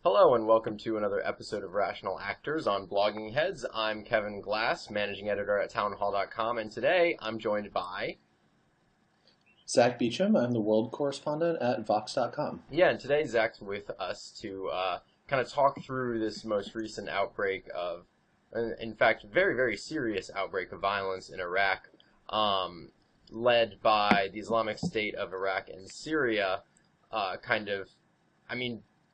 Hello and welcome to another episode of Rational Actors on Blogging Heads. I'm Kevin Glass, managing editor at townhall.com, and today I'm joined by... Zack Beauchamp. I'm the world correspondent at Vox.com. Yeah, and today Zach's with us to kind of talk through this most recent outbreak of, in fact, very, very serious outbreak of violence in Iraq, led by the Islamic State of Iraq and Syria,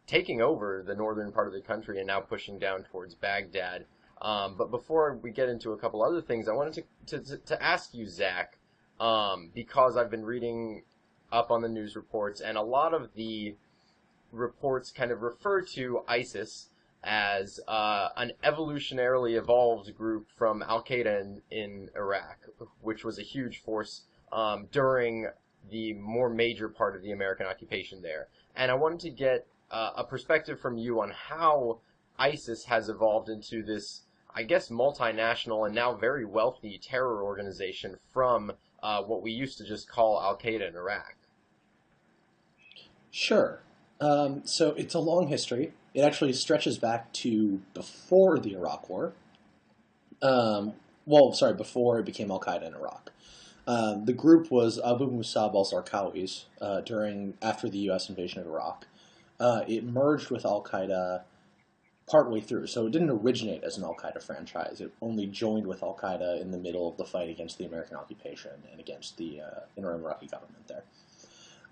taking over the northern part of the country and now pushing down towards Baghdad. But before we get into a couple other things, I wanted to ask you, Zach, because I've been reading up on the news reports, and a lot of the reports kind of refer to ISIS as an evolutionarily evolved group from al-Qaeda in Iraq, which was a huge force during the more major part of the American occupation there. And I wanted to get a perspective from you on how ISIS has evolved into this, I guess, multinational and now very wealthy terror organization from what we used to just call al-Qaeda in Iraq. Sure. So it's a long history. It actually stretches back to before the Iraq War. Before it became al-Qaeda in Iraq. The group was Abu Musab al-Zarqawi's after the U.S. invasion of Iraq. It merged with al-Qaeda partway through, so it didn't originate as an al-Qaeda franchise. It only joined with al-Qaeda in the middle of the fight against the American occupation and against the interim Iraqi government there.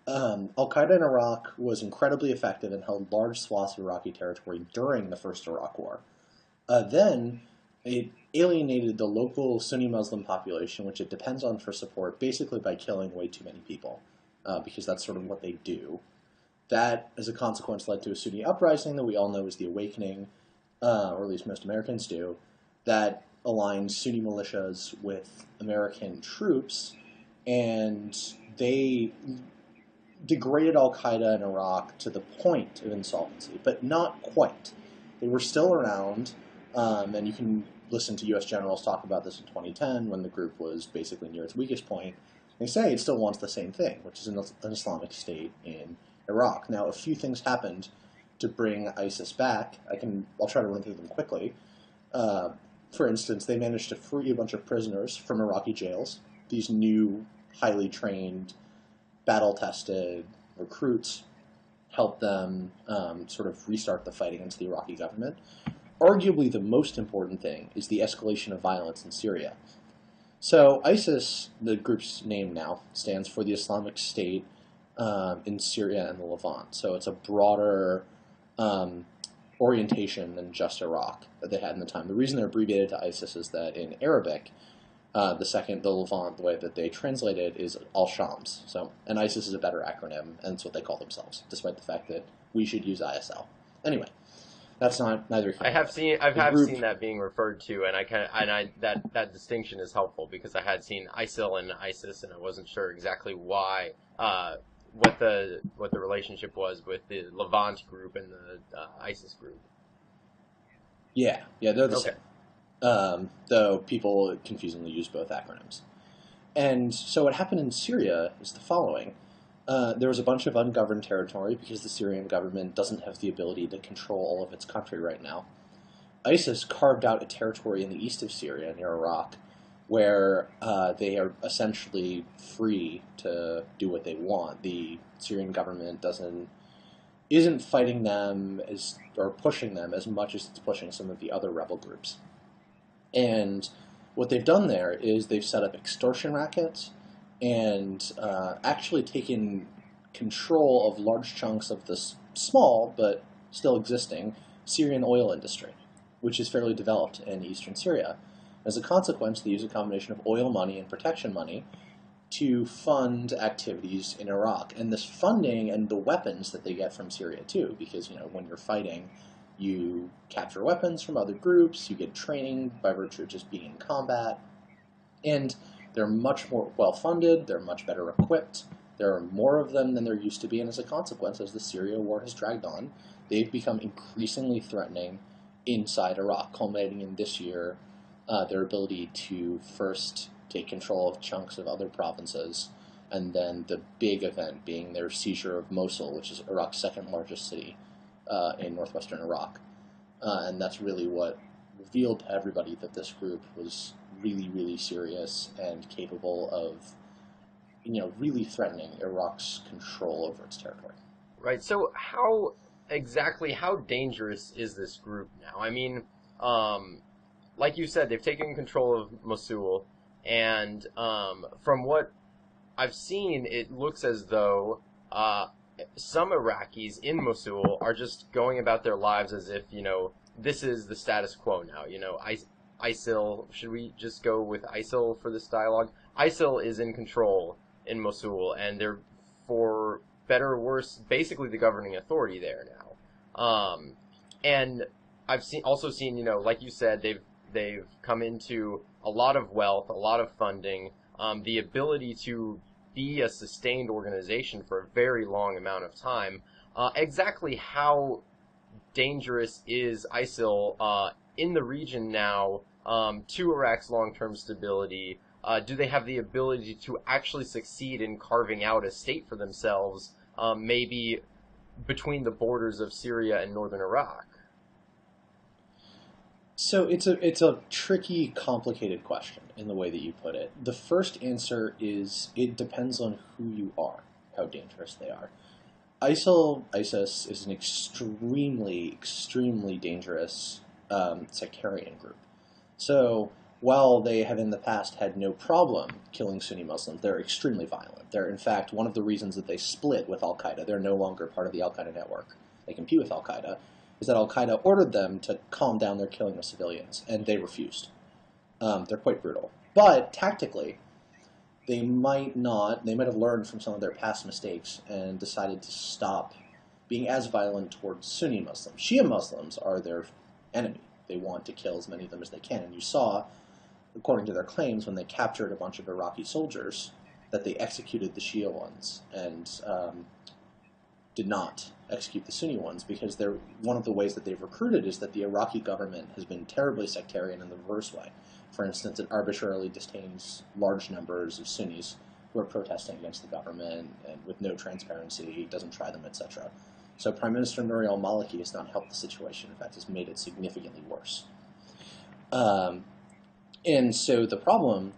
Al-Qaeda in Iraq was incredibly effective and held large swaths of Iraqi territory during the first Iraq War. Then it alienated the local Sunni Muslim population, which it depends on for support, basically by killing way too many people, because that's sort of what they do. That, as a consequence, led to a Sunni uprising that we all know is the Awakening, or at least most Americans do, that aligned Sunni militias with American troops, and they degraded al-Qaeda in Iraq to the point of insolvency, but not quite. They were still around, and you can listen to U.S. generals talk about this in 2010 when the group was basically near its weakest point. They say it still wants the same thing, which is an Islamic State in Iraq. Now, a few things happened to bring ISIS back. I'll try to run through them quickly. For instance, they managed to free a bunch of prisoners from Iraqi jails. These new, highly trained, battle-tested recruits helped them sort of restart the fight against the Iraqi government. Arguably, the most important thing is the escalation of violence in Syria. So ISIS, the group's name now, stands for the Islamic State in Syria and the Levant. So it's a broader orientation than just Iraq that they had in the time. The reason they're abbreviated to ISIS is that in Arabic, the Levant, the way that they translate it is al-Shams. And ISIS is a better acronym, and it's what they call themselves, despite the fact that we should use ISL. Anyway, that's neither here. I've seen that being referred to, and that distinction is helpful because I had seen ISIL and ISIS, and I wasn't sure exactly why. What the relationship was with the Levant group and the ISIS group. Yeah, they're the same. Though people confusingly use both acronyms. And so what happened in Syria is the following. There was a bunch of ungoverned territory because the Syrian government doesn't have the ability to control all of its country right now. ISIS carved out a territory in the east of Syria near Iraq where they are essentially free to do what they want. The Syrian government isn't fighting them or pushing them as much as it's pushing some of the other rebel groups. And what they've done there is they've set up extortion rackets and actually taken control of large chunks of this small but still existing Syrian oil industry, which is fairly developed in eastern Syria. As a consequence, they use a combination of oil money and protection money to fund activities in Iraq. And this funding and the weapons that they get from Syria, too, because when you're fighting, you capture weapons from other groups, you get training by virtue of just being in combat, and they're much more well-funded, they're much better equipped, there are more of them than there used to be, and as a consequence, as the Syria war has dragged on, they've become increasingly threatening inside Iraq, culminating in this year their ability to first take control of chunks of other provinces, and then the big event being their seizure of Mosul, which is Iraq's second largest city, in northwestern Iraq. And that's really what revealed to everybody that this group was really, really serious and capable of, really threatening Iraq's control over its territory. Right. So how dangerous is this group now? I mean, like you said, they've taken control of Mosul, and from what I've seen, it looks as though some Iraqis in Mosul are just going about their lives as if, this is the status quo now. ISIL, should we just go with ISIL for this dialogue? ISIL is in control in Mosul, and they're, for better or worse, basically the governing authority there now. And I've also seen, like you said, they've come into a lot of wealth, a lot of funding, the ability to be a sustained organization for a very long amount of time. Exactly how dangerous is ISIL in the region now to Iraq's long-term stability? Do they have the ability to actually succeed in carving out a state for themselves, maybe between the borders of Syria and northern Iraq? So it's a tricky, complicated question in the way that you put it. The first answer is it depends on who you are, how dangerous they are. ISIS is an extremely, extremely dangerous sectarian group. So while they have in the past had no problem killing Sunni Muslims, they're extremely violent. They're, in fact, one of the reasons that they split with al-Qaeda. They're no longer part of the al-Qaeda network. They compete with al-Qaeda. Is that al-Qaeda ordered them to calm down their killing of civilians, and they refused. They're quite brutal. But tactically, they might have learned from some of their past mistakes and decided to stop being as violent towards Sunni Muslims. Shia Muslims are their enemy. They want to kill as many of them as they can. And you saw, according to their claims, when they captured a bunch of Iraqi soldiers, that they executed the Shia ones and did not execute the Sunni ones, because one of the ways that they've recruited is that the Iraqi government has been terribly sectarian in the reverse way. For instance, it arbitrarily detains large numbers of Sunnis who are protesting against the government and with no transparency, doesn't try them, etc. So Prime Minister Nouri al-Maliki has not helped the situation. In fact, has made it significantly worse. And so the problem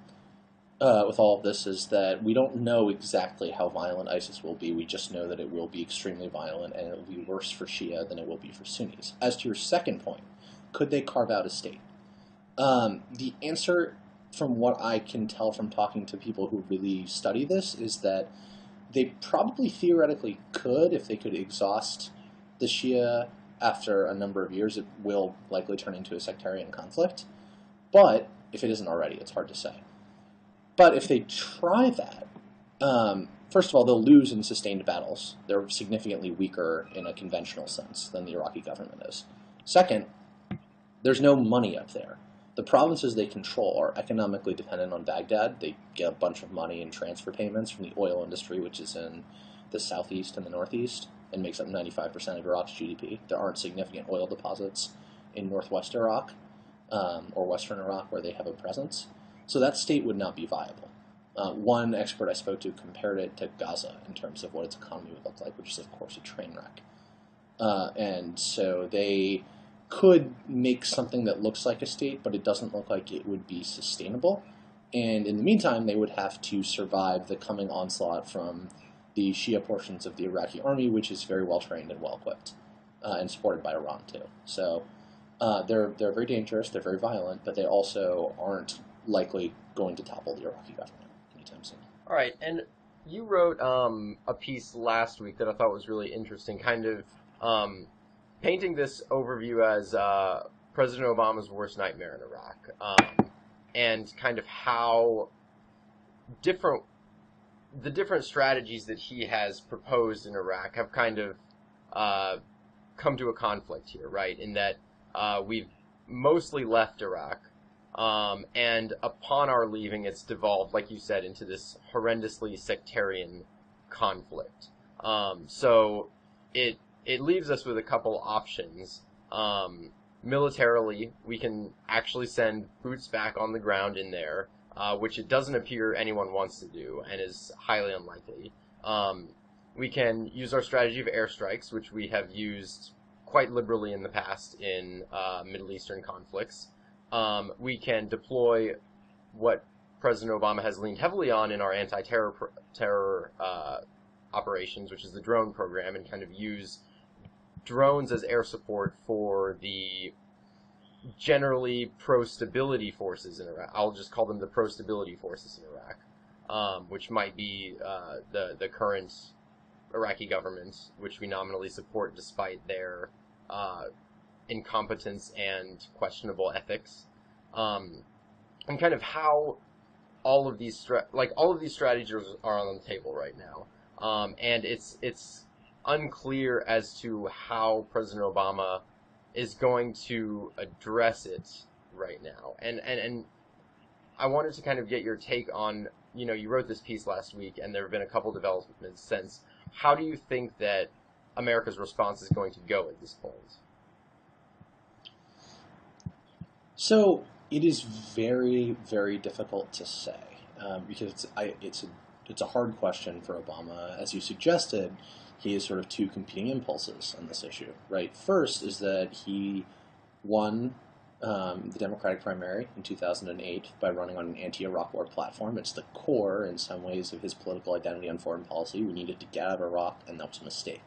with all of this is that we don't know exactly how violent ISIS will be. We just know that it will be extremely violent, and it will be worse for Shia than it will be for Sunnis. As to your second point, could they carve out a state? The answer, from what I can tell from talking to people who really study this, is that they probably theoretically could, if they could exhaust the Shia after a number of years. It will likely turn into a sectarian conflict. But if it isn't already, it's hard to say. But if they try that, first of all, they'll lose in sustained battles. They're significantly weaker in a conventional sense than the Iraqi government is. Second, there's no money up there. The provinces they control are economically dependent on Baghdad. They get a bunch of money in transfer payments from the oil industry, which is in the southeast and the northeast, and makes up 95% of Iraq's GDP. There aren't significant oil deposits in northwest Iraq or western Iraq where they have a presence. So that state would not be viable. One expert I spoke to compared it to Gaza in terms of what its economy would look like, which is, of course, a train wreck. And so they could make something that looks like a state, but it doesn't look like it would be sustainable. And in the meantime, they would have to survive the coming onslaught from the Shia portions of the Iraqi army, which is very well trained and well equipped, and supported by Iran too. So they're very dangerous, they're very violent, but they also aren't likely going to topple the Iraqi government anytime soon. All right, and you wrote a piece last week that I thought was really interesting, kind of painting this overview as President Obama's worst nightmare in Iraq, and kind of how the different strategies that he has proposed in Iraq have kind of come to a conflict here, right? In that we've mostly left Iraq, and upon our leaving, it's devolved, like you said, into this horrendously sectarian conflict. So it leaves us with a couple options. Militarily, we can actually send boots back on the ground in there, which it doesn't appear anyone wants to do and is highly unlikely. We can use our strategy of airstrikes, which we have used quite liberally in the past in Middle Eastern conflicts. We can deploy what President Obama has leaned heavily on in our anti-terror operations, which is the drone program, and kind of use drones as air support for the generally pro-stability forces in Iraq. I'll just call them the pro-stability forces in Iraq, which might be the current Iraqi government, which we nominally support despite their incompetence and questionable ethics, and kind of how all of these strategies are on the table right now, and it's unclear as to how President Obama is going to address it right now, and I wanted to kind of get your take on, you wrote this piece last week, and there have been a couple developments since. How do you think that America's response is going to go at this point? So it is very, very difficult to say, because it's a hard question for Obama. As you suggested, he has sort of two competing impulses on this issue, right? First is that he won the Democratic primary in 2008 by running on an anti-Iraq war platform. It's the core, in some ways, of his political identity on foreign policy. We needed to get out of Iraq, and that was a mistake.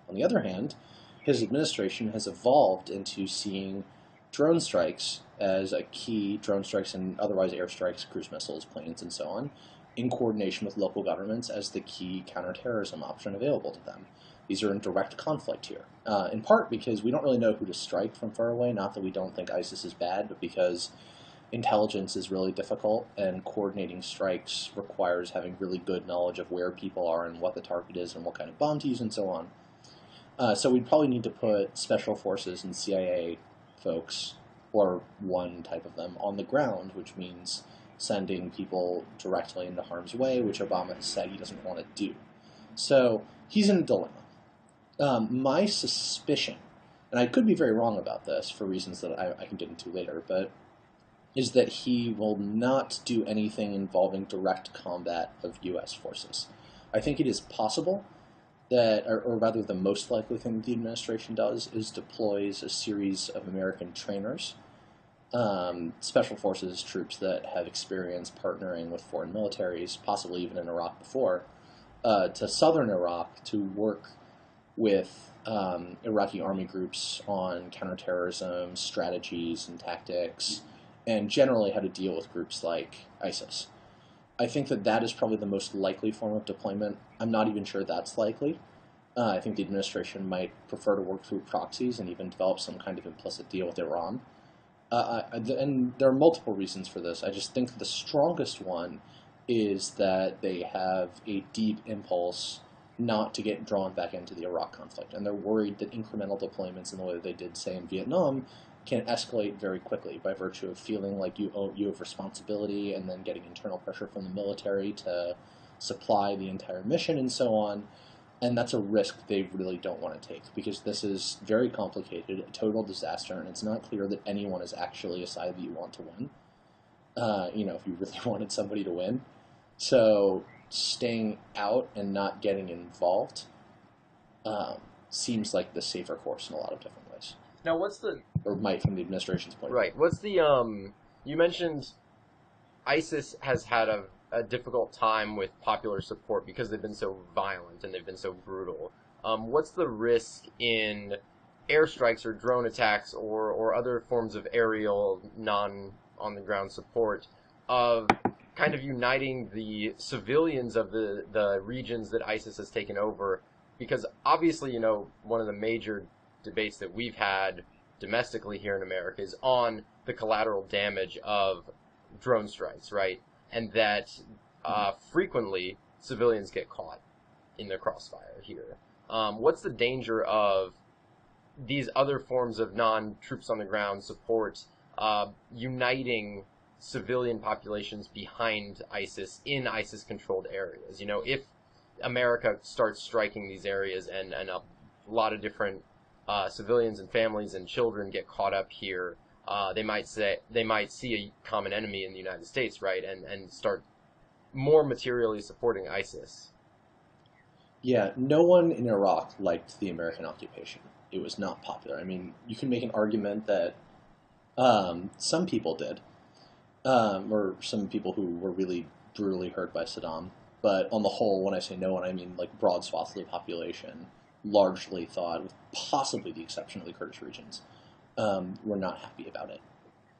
On the other hand, his administration has evolved into seeing drone strikes as a key, drone strikes and otherwise airstrikes, cruise missiles, planes, and so on, in coordination with local governments as the key counterterrorism option available to them. These are in direct conflict here, in part because we don't really know who to strike from far away, not that we don't think ISIS is bad, but because intelligence is really difficult, and coordinating strikes requires having really good knowledge of where people are and what the target is and what kind of bomb to use and so on. So we'd probably need to put special forces and CIA folks, or one type of them, on the ground, which means sending people directly into harm's way, which Obama has said he doesn't want to do. So he's in a dilemma. My suspicion, and I could be very wrong about this for reasons that I can get into later, but is that he will not do anything involving direct combat of U.S. forces. I think it is possible that, or rather the most likely thing the administration does, is deploys a series of American trainers, special forces troops that have experience partnering with foreign militaries, possibly even in Iraq before, to southern Iraq to work with Iraqi army groups on counterterrorism strategies and tactics, and generally how to deal with groups like ISIS. I think that is probably the most likely form of deployment. I'm not even sure that's likely. I think the administration might prefer to work through proxies and even develop some kind of implicit deal with Iran. And there are multiple reasons for this. I just think the strongest one is that they have a deep impulse not to get drawn back into the Iraq conflict. And they're worried that incremental deployments in the way that they did, say, in Vietnam, can escalate very quickly by virtue of feeling like you have responsibility and then getting internal pressure from the military to supply the entire mission and so on. And that's a risk they really don't want to take, because this is very complicated, a total disaster, and it's not clear that anyone is actually a side that you want to win, if you really wanted somebody to win. So staying out and not getting involved seems like the safer course in a lot of different ways. Now, or might from the administration's point of view. Right. What's the, you mentioned ISIS has had a difficult time with popular support because they've been so violent and they've been so brutal. What's the risk in airstrikes or drone attacks or other forms of aerial, non-on-the-ground support of kind of uniting the civilians of the regions that ISIS has taken over? Because obviously, one of the major debates that we've had domestically here in America is on the collateral damage of drone strikes, right? And that frequently civilians get caught in the crossfire here. What's the danger of these other forms of non-troops on the ground support uniting civilian populations behind ISIS in ISIS-controlled areas? If America starts striking these areas and a lot of different civilians and families and children get caught up here, they might see a common enemy in the United States, right, and start more materially supporting ISIS. Yeah, no one in Iraq liked the American occupation. it was not popular. I mean, you can make an argument that some people did, or some people who were really brutally hurt by Saddam. But on the whole, when I say no one, I mean like broad swaths of the population largely thought, with possibly the exception of the Kurdish regions, were not happy about it.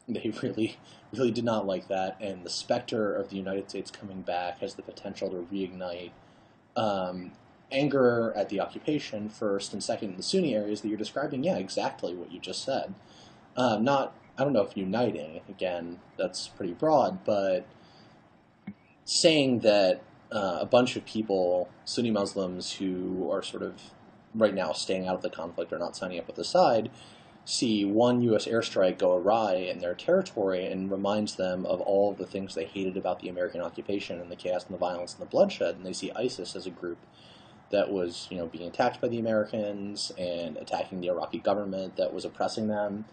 They really, really did not like that, and the specter of the United States coming back has the potential to reignite anger at the occupation first, and second, in the Sunni areas that you're describing. Yeah, exactly what you just said. Not, I don't know if uniting, again, that's pretty broad, but saying that a bunch of people, Sunni Muslims who are sort of right now staying out of the conflict or not signing up with the side, see one U.S. airstrike go awry in their territory and reminds them of all of the things they hated about the American occupation and the chaos and the violence and the bloodshed, and they see ISIS as a group that was, being attacked by the Americans and attacking the Iraqi government that was oppressing them.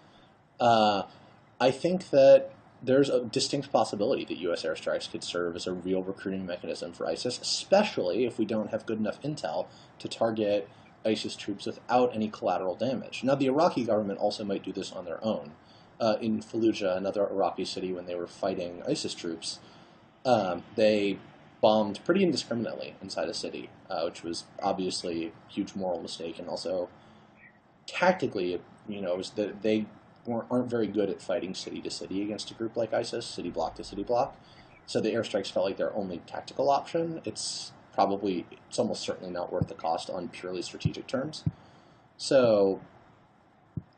I think that there's a distinct possibility that U.S. airstrikes could serve as a real recruiting mechanism for ISIS, especially if we don't have good enough intel to target ISIS troops without any collateral damage. Now, the Iraqi government also might do this on their own. In Fallujah, another Iraqi city, when they were fighting ISIS troops, they bombed pretty indiscriminately inside a city, which was obviously a huge moral mistake, and also tactically, it was that they aren't very good at fighting city to city against a group like ISIS, city block to city block. So the airstrikes felt like their only tactical option. It's almost certainly not worth the cost on purely strategic terms. So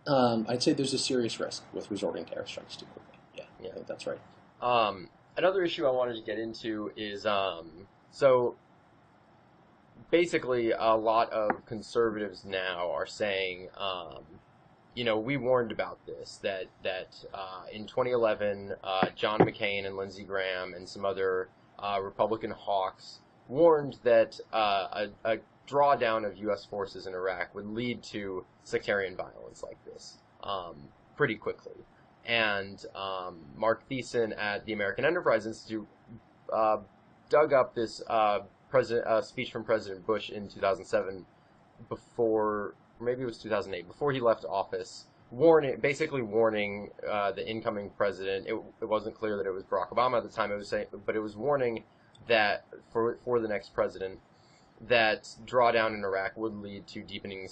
I'd say there's a serious risk with resorting to airstrikes too quickly. Yeah, I think that's right. Another issue I wanted to get into is, so basically a lot of conservatives now are saying, we warned about this, that in 2011, John McCain and Lindsey Graham and some other Republican hawks warned that a drawdown of U.S. forces in Iraq would lead to sectarian violence like this pretty quickly. And Mark Thiessen at the American Enterprise Institute dug up this speech from President Bush in 2007, maybe it was 2008, before he left office, basically warning the incoming president. It wasn't clear that it was Barack Obama at the time. But it was warning that for the next president, that drawdown in Iraq would lead to deepening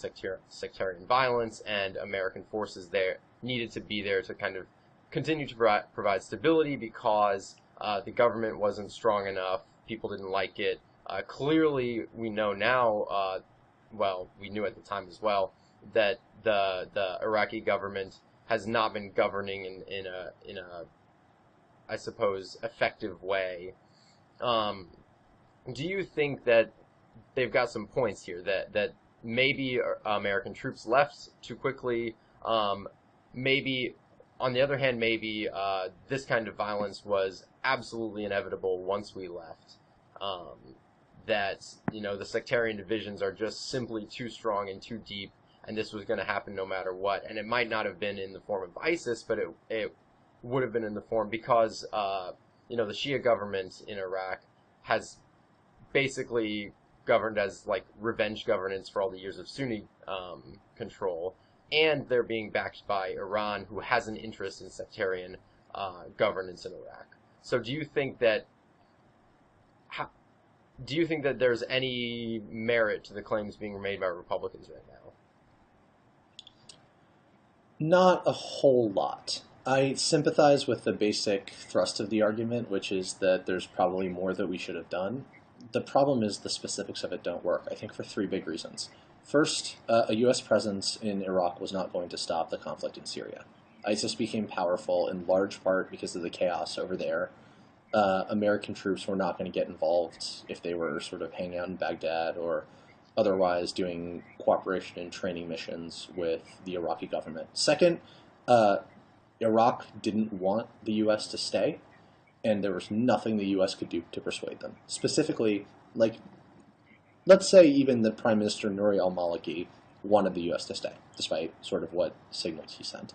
sectarian violence, and American forces there needed to be there to kind of continue to provide stability because the government wasn't strong enough. People didn't like it. Clearly, we know now, we knew at the time as well, that the Iraqi government has not been governing in a I suppose, effective way. Do you think that they've got some points here, that maybe American troops left too quickly? Maybe, on the other hand, maybe this kind of violence was absolutely inevitable once we left. That, the sectarian divisions are just simply too strong and too deep, and this was going to happen no matter what. And it might not have been in the form of ISIS, but it would have been in the form because, the Shia government in Iraq has basically governed as, revenge governance for all the years of Sunni control, and they're being backed by Iran, who has an interest in sectarian governance in Iraq. So do you think that there's any merit to the claims being made by Republicans right now? Not a whole lot. I sympathize with the basic thrust of the argument, which is that there's probably more that we should have done. The problem is the specifics of it don't work, I think, for three big reasons. First, a U.S. presence in Iraq was not going to stop the conflict in Syria. ISIS became powerful in large part because of the chaos over there. American troops were not going to get involved if they were sort of hanging out in Baghdad or otherwise doing cooperation and training missions with the Iraqi government. Second, Iraq didn't want the U.S. to stay, and there was nothing the U.S. could do to persuade them. Specifically, let's say even the Prime Minister Nouri al-Maliki wanted the U.S. to stay, despite sort of what signals he sent.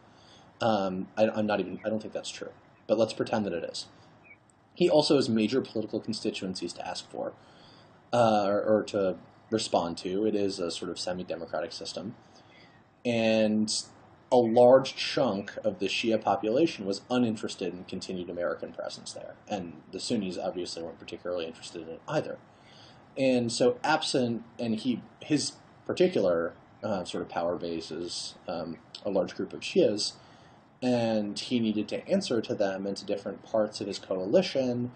I don't think that's true, but let's pretend that it is. He also has major political constituencies to ask for, or to respond to. It is a sort of semi-democratic system. And a large chunk of the Shia population was uninterested in continued American presence there. And the Sunnis obviously weren't particularly interested in it either. And so absent, and his particular sort of power base is a large group of Shias, and he needed to answer to them and to different parts of his coalition,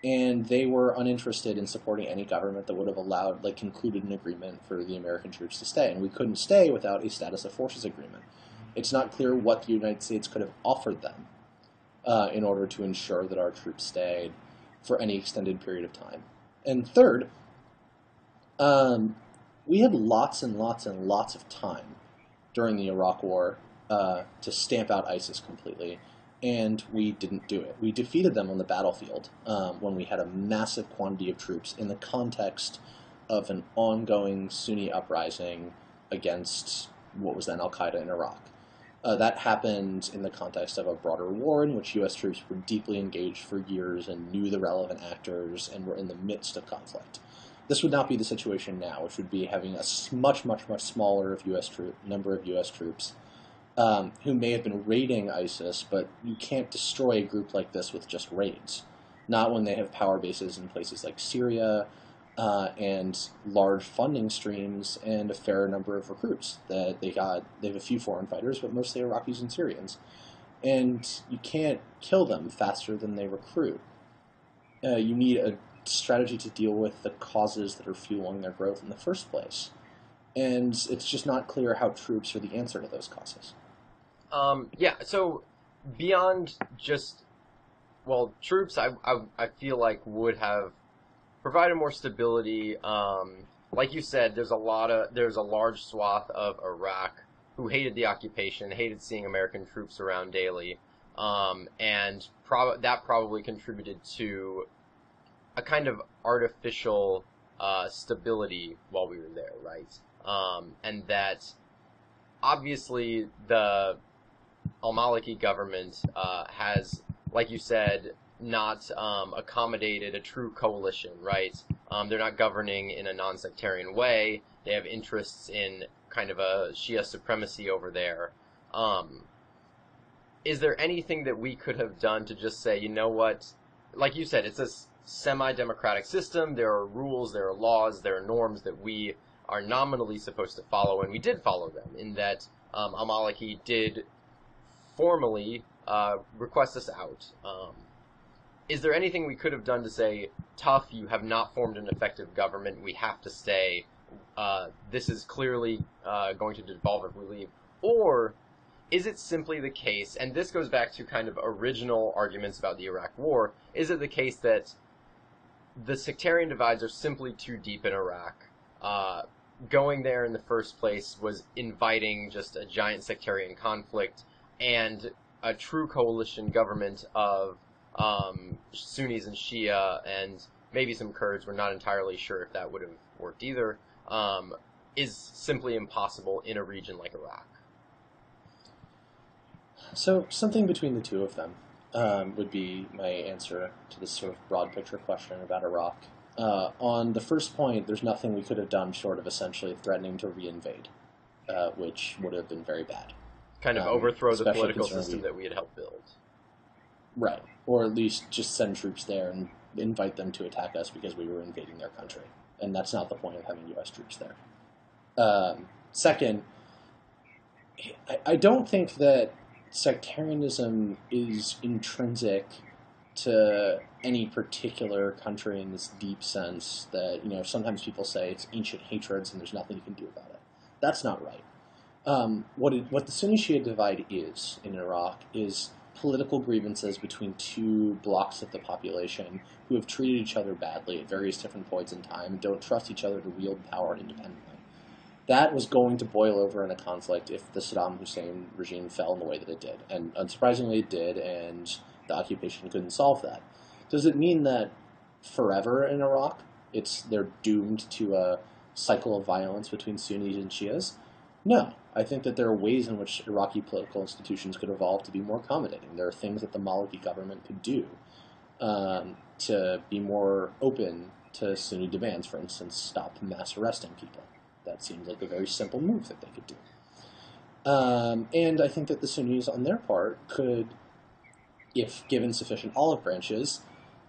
and they were uninterested in supporting any government that would have concluded an agreement for the American troops to stay. And we couldn't stay without a status of forces agreement. It's not clear what the United States could have offered them in order to ensure that our troops stayed for any extended period of time. And third, we had lots and lots and lots of time during the Iraq War to stamp out ISIS completely, and we didn't do it. We defeated them on the battlefield when we had a massive quantity of troops in the context of an ongoing Sunni uprising against what was then al-Qaeda in Iraq. That happened in the context of a broader war in which U.S. troops were deeply engaged for years and knew the relevant actors and were in the midst of conflict. This would not be the situation now, which would be having a much, much, much smaller number of U.S. troops who may have been raiding ISIS, but you can't destroy a group like this with just raids. Not when they have power bases in places like Syria and large funding streams and a fair number of recruits. That they have a few foreign fighters, but mostly Iraqis and Syrians. And you can't kill them faster than they recruit. You need a strategy to deal with the causes that are fueling their growth in the first place. And it's just not clear how troops are the answer to those causes. So beyond just, troops, I feel like would have provided more stability. Like you said, there's a large swath of Iraq who hated the occupation, hated seeing American troops around daily, and that probably contributed to a kind of artificial stability while we were there, right? And that obviously the al-Maliki government has, like you said, not accommodated a true coalition, right? They're not governing in a non-sectarian way. They have interests in kind of a Shia supremacy over there. Is there anything that we could have done to just say, you know what, like you said, it's a semi-democratic system, there are rules, there are laws, there are norms that we are nominally supposed to follow, and we did follow them, in that al-Maliki did formally request us out. Is there anything we could have done to say, tough, you have not formed an effective government, we have to stay, this is clearly going to devolve if we leave? Or is it simply the case, and this goes back to kind of original arguments about the Iraq War, is it the case that the sectarian divides are simply too deep in Iraq? Going there in the first place was inviting just a giant sectarian conflict, and a true coalition government of Sunnis and Shia and maybe some Kurds, we're not entirely sure if that would have worked either, is simply impossible in a region like Iraq. So something between the two of them would be my answer to this sort of broad picture question about Iraq. On the first point, there's nothing we could have done short of essentially threatening to reinvade, which would have been very bad. Kind of overthrow the political system that we had helped build. Right. Or at least just send troops there and invite them to attack us because we were invading their country. And that's not the point of having U.S. troops there. Second, I don't think that sectarianism is intrinsic to any particular country in this deep sense that, sometimes people say it's ancient hatreds and there's nothing you can do about it. That's not right. What the Sunni-Shia divide is in Iraq is political grievances between two blocks of the population who have treated each other badly at various different points in time and don't trust each other to wield power independently. That was going to boil over in a conflict if the Saddam Hussein regime fell in the way that it did. And unsurprisingly it did, and the occupation couldn't solve that. Does it mean that forever in Iraq they're doomed to a cycle of violence between Sunnis and Shias? No. I think that there are ways in which Iraqi political institutions could evolve to be more accommodating. There are things that the Maliki government could do to be more open to Sunni demands. For instance, stop mass arresting people. That seems like a very simple move that they could do. And I think that the Sunnis, on their part, could, if given sufficient olive branches,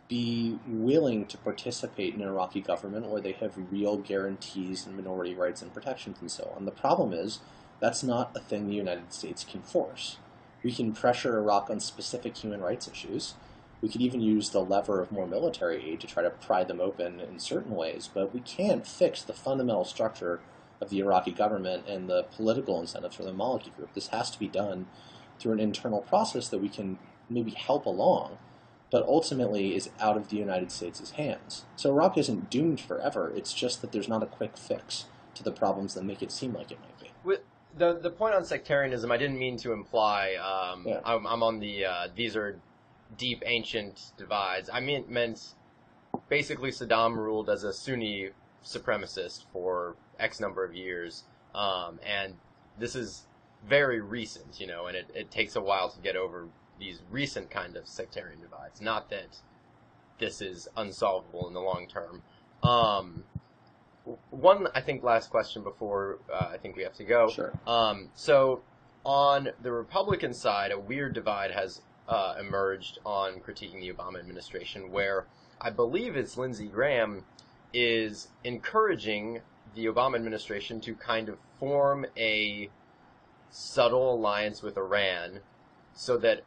be willing to participate in an Iraqi government where they have real guarantees and minority rights and protections and so on. The problem is that's not a thing the United States can force. We can pressure Iraq on specific human rights issues. We could even use the lever of more military aid to try to pry them open in certain ways, but we can't fix the fundamental structure of the Iraqi government and the political incentives for the Maliki group. This has to be done through an internal process that we can maybe help along, but ultimately is out of the United States' hands. So Iraq isn't doomed forever. It's just that there's not a quick fix to the problems that make it seem like it might be. With the point on sectarianism, I didn't mean to imply Yeah. I'm on the these are deep ancient divides. I meant basically Saddam ruled as a Sunni supremacist for X number of years, and this is very recent, and it takes a while to get over these recent kind of sectarian divides. Not that this is unsolvable in the long term. One, I think, last question before I think we have to go. Sure. So on the Republican side, a weird divide has emerged on critiquing the Obama administration, where I believe it's Lindsey Graham is encouraging the Obama administration to kind of form a subtle alliance with Iran so that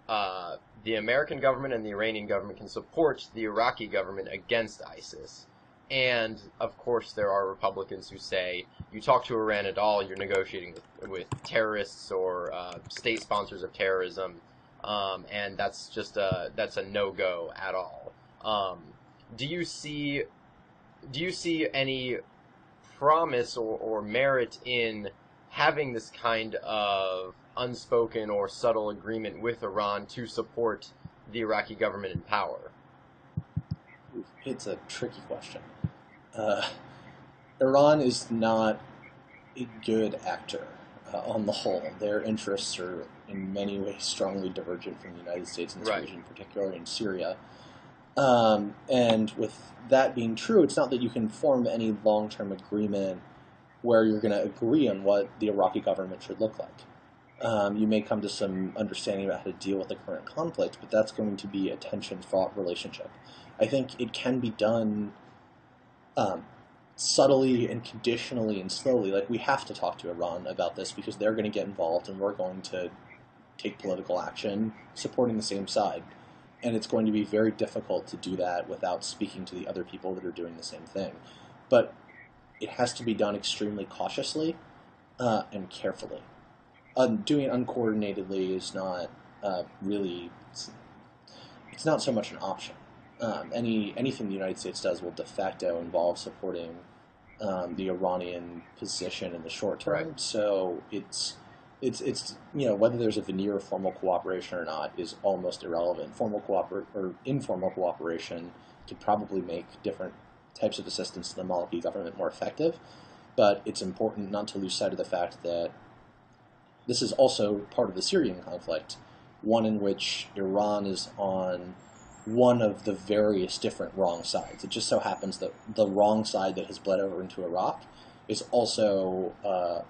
the American government and the Iranian government can support the Iraqi government against ISIS. And, of course, there are Republicans who say, you talk to Iran at all, you're negotiating with terrorists or state sponsors of terrorism, and that's a no-go at all. Do you see any promise or merit in having this kind of unspoken or subtle agreement with Iran to support the Iraqi government in power? It's a tricky question. Iran is not a good actor on the whole. Their interests are in many ways strongly divergent from the United States in this region, particularly in Syria. And with that being true, it's not that you can form any long-term agreement where you're going to agree on what the Iraqi government should look like. You may come to some understanding about how to deal with the current conflict, but that's going to be a tension-fraught relationship. I think it can be done subtly and conditionally and slowly. Like, we have to talk to Iran about this because they're going to get involved and we're going to take political action supporting the same side. And it's going to be very difficult to do that without speaking to the other people that are doing the same thing. But it has to be done extremely cautiously and carefully. Doing it uncoordinatedly is not really, it's not so much an option. Anything the United States does will de facto involve supporting the Iranian position in the short term. Right. So it's whether there's a veneer of formal cooperation or not is almost irrelevant. Formal or informal cooperation could probably make different types of assistance to the Maliki government more effective, but it's important not to lose sight of the fact that this is also part of the Syrian conflict, one in which Iran is on one of the various different wrong sides. It just so happens that the wrong side that has bled over into Iraq is also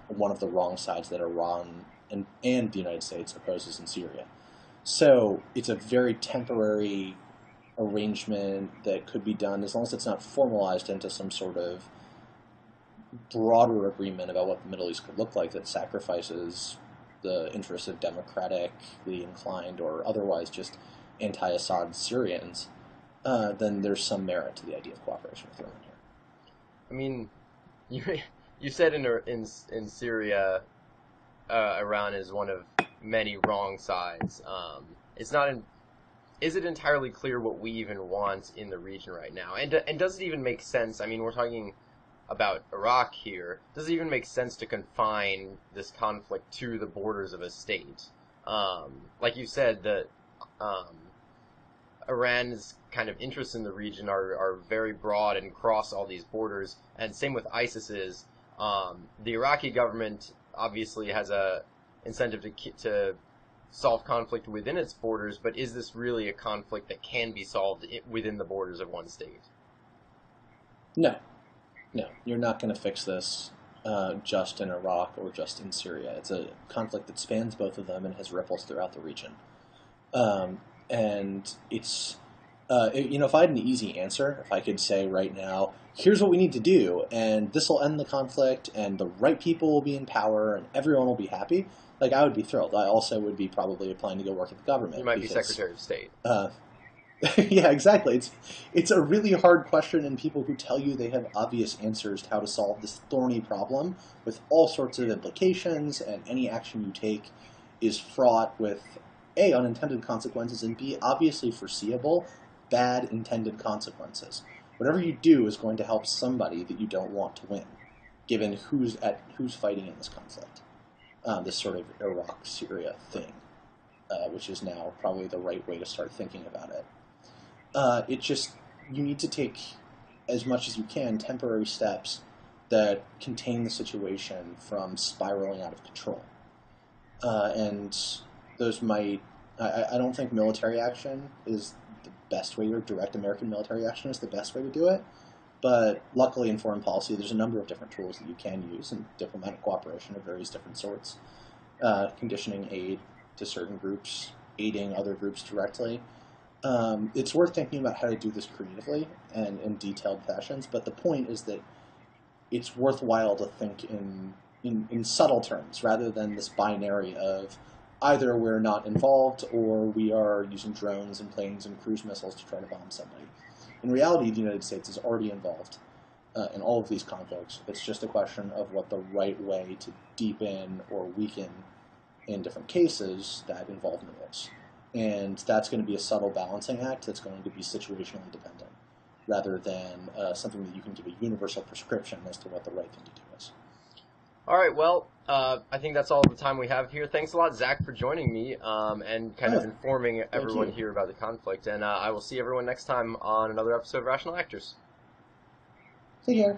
one of the wrong sides that Iran and the United States opposes in Syria. So it's a very temporary arrangement that could be done as long as it's not formalized into some sort of broader agreement about what the Middle East could look like that sacrifices the interests of democratically inclined or otherwise just anti-Assad Syrians, then there's some merit to the idea of cooperation with Iran here. I mean, you said in Syria, Iran is one of many wrong sides. It's not. Is it entirely clear what we even want in the region right now? And does it even make sense? I mean, we're talking about Iraq here. Does it even make sense to confine this conflict to the borders of a state? Like you said, that Iran's kind of interests in the region are very broad and cross all these borders, and same with ISIS's. The Iraqi government obviously has a incentive to solve conflict within its borders, but is this really a conflict that can be solved within the borders of one state? No, you're not going to fix this just in Iraq or just in Syria. It's a conflict that spans both of them and has ripples throughout the region. And it's, if I had an easy answer, if I could say right now, here's what we need to do, and this will end the conflict, and the right people will be in power, and everyone will be happy, like, I would be thrilled. I also would be probably applying to go work at the government. You might be Secretary of State. Yeah, exactly. It's a really hard question, and people who tell you they have obvious answers to how to solve this thorny problem with all sorts of implications, and any action you take is fraught with A, unintended consequences, and B, obviously foreseeable, bad intended consequences. Whatever you do is going to help somebody that you don't want to win, given who's fighting in this conflict. This sort of Iraq-Syria thing, which is now probably the right way to start thinking about it. You need to take, as much as you can, temporary steps that contain the situation from spiraling out of control. And those might, I don't think military action is the best way, or direct American military action is the best way to do it. But luckily in foreign policy, there's a number of different tools that you can use, and diplomatic cooperation of various different sorts. Conditioning aid to certain groups, aiding other groups directly. It's worth thinking about how to do this creatively and in detailed fashions, but the point is that it's worthwhile to think in subtle terms, rather than this binary of either we're not involved or we are using drones and planes and cruise missiles to try to bomb somebody. In reality, the United States is already involved in all of these conflicts. It's just a question of what the right way to deepen or weaken in different cases that involvement is. And that's going to be a subtle balancing act that's going to be situationally dependent, rather than something that you can give a universal prescription as to what the right thing to do is. All right, well, I think that's all the time we have here. Thanks a lot, Zach, for joining me and kind of informing everyone here about the conflict. And I will see everyone next time on another episode of Rational Actors. See ya.